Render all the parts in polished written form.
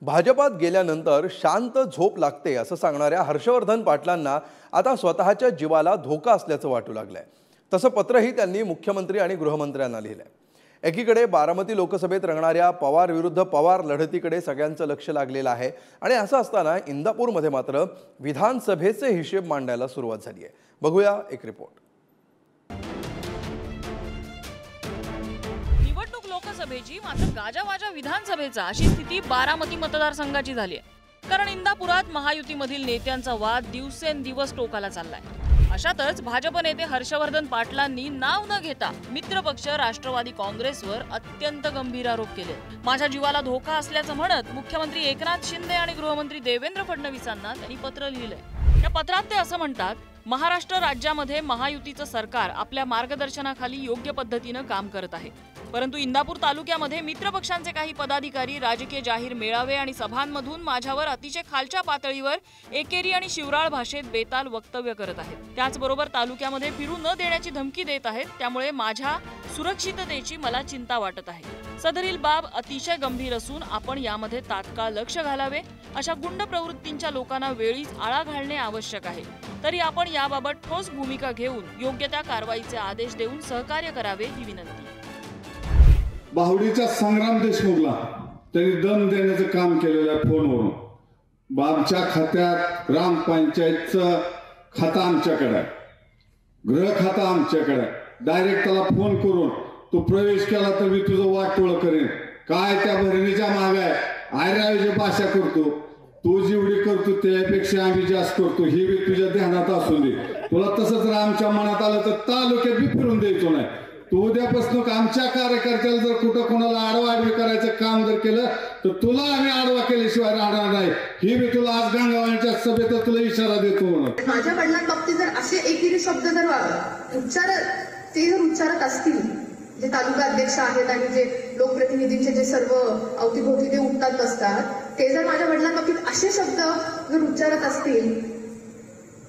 भाजपात गेल्यानंतर शांत झोप लागते असं सांगणाऱ्या हर्षवर्धन पाटलांना आता स्वतःच्या जीवाला धोका असल्याचं वाटू लागलंय। तसं पत्रही त्यांनी मुख्यमंत्री आणि गृहमंत्र्यांना लिहिलंय। एकीकडे बारामती लोकसभेत रंगणाऱ्या पवार विरुद्ध पवार लढतीकडे सगळ्यांचं लक्ष लागलेलं आहे आणि असं असताना इंदापूरमध्ये मात्र विधानसभेचे हिशेब मांडायला सुरुवात झाली आहे। बघूया एक रिपोर्ट। लोकसभेची मात्र गाजावाजा विधानसभेचा अशी स्थिती बारामती मतदारसंघाची झाली आहे। कारण इंदापुरात महायुतीमधील नेत्यांचा वाद दिवसेंदिवस टोकाला चाललाय। अशातच भाजप नेते हर्षवर्धन पाटलांनी नाव न घेता मित्रपक्ष राष्ट्रवादी काँग्रेसवर अत्यंत गंभीर आरोप केले। माझ्या जीवाला धोका असल्याचं म्हणत मुख्यमंत्री एकनाथ शिंदे आणि गृहमंत्री देवेंद्र फडणवीसांना त्यांनी पत्र लिहिलंय। या पत्रात ते असं म्हणतात, महाराष्ट्र राज्यामध्ये महायुतीचं सरकार आपल्या मार्गदर्शनाखाली योग्य पद्धतीने काम करत आहे, परंतु इंदापूर तालुक्यामध्ये मित्रपक्षांचे काही पदाधिकारी राजकीय जाहीर मेळावे आणि सभांमधून माझ्यावर अतिशय खालच्या पातळीवर एकेरी आणि शिवराळ भाषेत बेताल वक्तव्य करत आहेत। त्याचबरोबर तालुक्यामध्ये फिरू न देण्याची धमकी देत आहेत। त्यामुळे माझ्या सुरक्षिततेची मला चिंता वाटत आहे। सदरील बाब अतिशय गंभीर असून आपण यामध्ये तात्काळ लक्ष घालावे। अशा गुंड प्रवृत्तींच्या लोकांना वेळीच आळा घालणे आवश्यक आहे। तरी आपण याबाबत ठोस भूमिका घेऊन योग्य त्या कारवाईचे आदेश देऊन सहकार्य करावे ही विनंती। बाहुडीच्या संग्राम देशमुखला त्यांनी दम देण्याचं काम केलेलं आहे। फोनवरून आमच्या खात्यात ग्रामपंचायतचं खाता आमच्याकडे आहे, गृह खाता आमच्याकडे आहे। डायरेक्ट त्याला फोन करून तू प्रवेश केला तर मी तुझं वाटोळ करेन। काय त्या भरणीच्या माग आहे, आयराची भाषा करतो, तू जेवढी करतो त्यापेक्षा आम्ही जास्त करतो, ही बी तुझ्या ध्यानात असू दे। तुला तसंच जर आमच्या मनात आलं तर तालुक्यात बी फिरून द्यायचो नाही। तू उद्यापासून आमच्या कार्यकर्त्याला जर कुठं कोणाला आडवाआडवी करायचं काम जर केलं तर तुला आम्ही आडवा केल्याशिवाय राहणार नाही। ही मी तुला आज गंगावांच्या सभेत तुला इशारा देतो। म्हणून माझ्या वडिलांबाबतीत जर असे एकेरी शब्द जर उच्चारत असतील, जे तालुका अध्यक्ष आहेत आणि जे लोकप्रतिनिधींचे जे सर्व अवतीभोवती ते उठतात असतात, ते जर माझ्या वडिलांबाबतीत असे शब्द जर उच्चारत असतील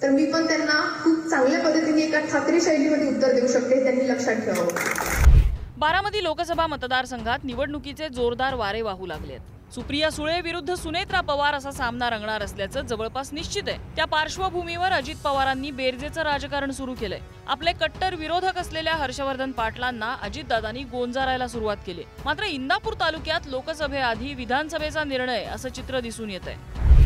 तर मी पण त्यांना खूप चांगल्या पद्धतीने एका ठाकरे शैलीमध्ये उत्तर देऊ शकते। त्यांनी लक्षात ठेवावं। बारामती लोकसभा मतदारसंघात निवडणुकीचे जोरदार वारे वाहू लागलेत। सुप्रिया सुळे विरुद्ध सुनेत्रा पवार असा सामना रंगणार असल्याचं जवळपास निश्चित आहे। त्या पार्श्वभूमीवर अजित पवारांनी बेरजेचं राजकारण सुरू केलंय। आपले कट्टर विरोधक असलेल्या हर्षवर्धन पाटलांना अजितदादांनी गोंजारायला सुरुवात केली। मात्र इंदापूर तालुक्यात लोकसभेआधी विधानसभेचा निर्णय असं चित्र दिसून येतंय।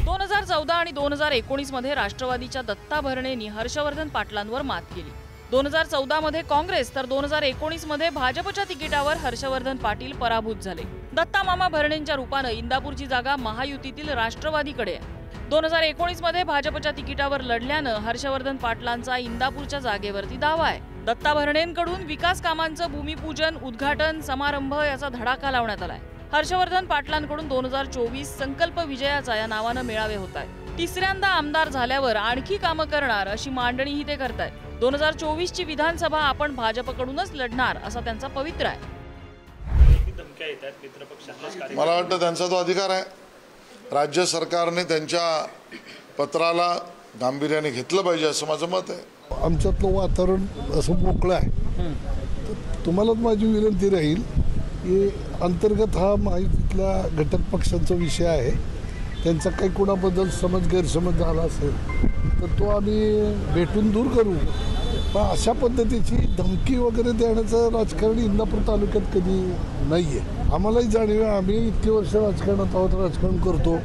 2014 आणि 2019 मध्ये राष्ट्रवादीच्या दत्ता भरणेंनी हर्षवर्धन पाटलांवर मात केली। 2014 मध्ये काँग्रेस तर 2019 मध्ये भाजपच्या तिकिटावर हर्षवर्धन पाटील पराभूत झाले। दत्ता मामा भरणेंच्या रूपानं इंदापूरची जागा महायुतीतील राष्ट्रवादीकडे आहे। 2019 मध्ये भाजपच्या तिकिटावर लढल्यानं हर्षवर्धन पाटलांचा इंदापूरच्या जागेवरती दावा आहे। दत्ता भरणेंकडून विकास कामांचं भूमिपूजन, उद्घाटन समारंभ याचा धडाका लावण्यात आलाय। हर्षवर्धन पाटलांकडून 2024 संकल्प विजयाचा या नावानं मेळावे होत आहेत। तिसऱ्यांदा आमदार झाल्यावर आणखी कामं करणार अशी मांडणीही ते करतायत। 2024 ची विधानसभा आपण भाजपकडूनच लढणार असा त्यांचा पवित्रा आहे। मला वाटतं त्यांचा तो अधिकार आहे। राज्य सरकारने त्यांच्या पत्राला गांभीर्याने घेतलं पाहिजे असं माझं मत आहे। आमच्यातलं वातावरण असं मोकळं आहे। तुम्हालाच माझी विनंती राहील की अंतर्गत हा महायुतीतल्या घटक पक्षांचा विषय आहे। त्यांचा काही कोणाबद्दल गैरसमज झाला असेल तर तो आम्ही भेटून दूर करू। पण अशा पद्धतीची धमकी वगैरे देण्याचं राजकारण इंदापूर तालुक्यात कधी नाही आहे। आम्हालाही जाणीव आहे, आम्ही इतके वर्ष राजकारणात आहोत, राजकारण करतो,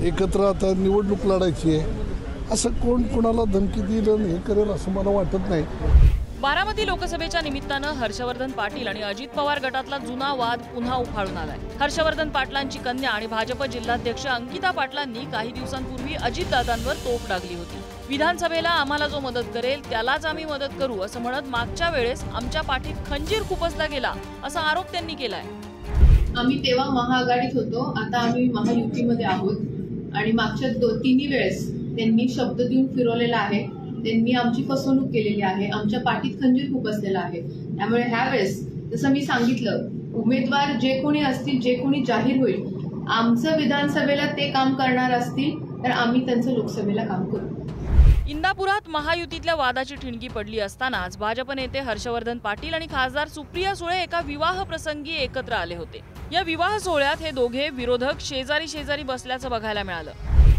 एकत्र आता निवडणूक लढायची आहे। असं कोण कोणाला धमकी दिलं हे करेल असं मला वाटत नाही। बारामती लोकसभेच्या निमित्तानं हर्षवर्धन पाटील आणि अजित पवार गटातला जुना वाद पुन्हा उफाळून आलाय। हर्षवर्धन पाटलांची कन्या आणि भाजप जिल्हाध्यक्ष अंकिता पाटलांनी काही दिवसांपूर्वी अजितदादांवर तोफ डागली होती। विधानसभेला आम्हाला जो मदत करेल त्यालाच आम्ही मदत करू असं म्हणत मागच्या वेळेस आमच्या पाठीत खंजीर खुपसला गेला असा आरोप त्यांनी केलाय। आम्ही तेव्हा महाआघाडीत होतो, आता आम्ही महायुतीमध्ये आहोत आणि मागच्या तिन्ही वेळेस त्यांनी शब्द देऊन फिरवलेला आहे। त्यांनी आमची फसवणूक केलेली आहे, आमच्या पाठीत खंजीर खुपसलेला आहे। त्यामुळे ह्या वेळेस जसं मी सांगितलं, उमेदवार जे कोणी असतील, जे कोणी जाहीर होईल, आमचं विधानसभेला ते काम करणार असतील तर आम्ही त्यांचं लोकसभेला काम करू। इंदापुरात महायुतीतल्या वादाची ठिणगी पडली असतानाच भाजप नेते हर्षवर्धन पाटील आणि खासदार सुप्रिया सुळे एका विवाह प्रसंगी एकत्र आले होते। या विवाह सोहळ्यात हे दोघे विरोधक शेजारी शेजारी बसल्याचं बघायला मिळालं.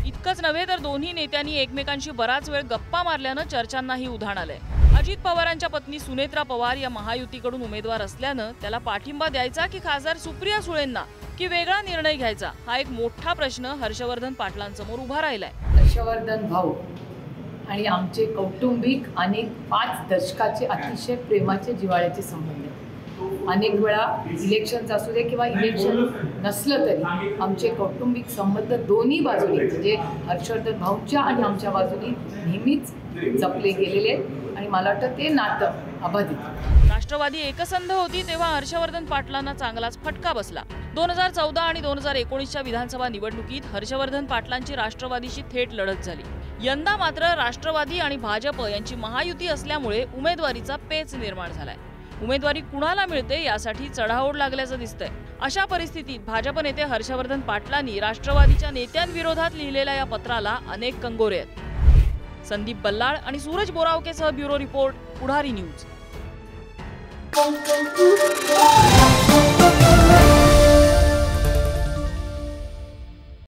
इतकंच नव्हे तर दोन्ही नेत्यांनी एकमेकांशी बराच वेळ गप्पा मारल्यानं चर्चांनाही उधाण आलंय. अजित पवारांच्या पत्नी सुनेत्रा पवार या महायुतीकडून उमेदवार असल्यानं त्याला पाठिंबा द्यायचा की खासदार सुप्रिया सुळेंना की वेगळा निर्णय घ्यायचा, हा एक मोठा प्रश्न हर्षवर्धन पाटलांसमोर उभा राहिलाय. हर्षवर्धन भाऊ आणि आमचे कौटुंबिक अनेक 5 दशकाचे अतिशय प्रेमाचे जिव्हाळ्याचे संबंध. अनेक वेळा इलेक्शन्स असू दे किंवा इलेक्शन नसलं तरी आमचे कौटुंबिक संबंध दोन्ही बाजूनी म्हणजे हर्षवर्धन भाऊंच्या आणि आमच्या बाजूनी नेहमीच जपले गेलेले आहेत आणि मला वाटतं ते नातं अबाधित. राष्ट्रवादी एकसंध होती तेव्हा हर्षवर्धन पाटलांना चांगलाच फटका बसला. 2014 आणि 2019च्या विधानसभा निवडणुकीत हर्षवर्धन पाटलांची राष्ट्रवादीशी थेट लढत झाली. यंदा मात्र राष्ट्रवादी आणि भाजप यांची महायुती असल्यामुळे उमेदवारीचा पेच निर्माण झालाय. उमेदवारी कुणाला मिळते यासाठी चढाओढ लागल्याचं दिसतंय. अशा परिस्थितीत भाजप नेते हर्षवर्धन पाटलांनी राष्ट्रवादीच्या नेत्यांविरोधात लिहिलेल्या या पत्राला अनेक कंगोरे आहेत. संदीप बल्लाळ आणि सूरज बोरावकेसह ब्युरो रिपोर्ट, पुढारी न्यूज.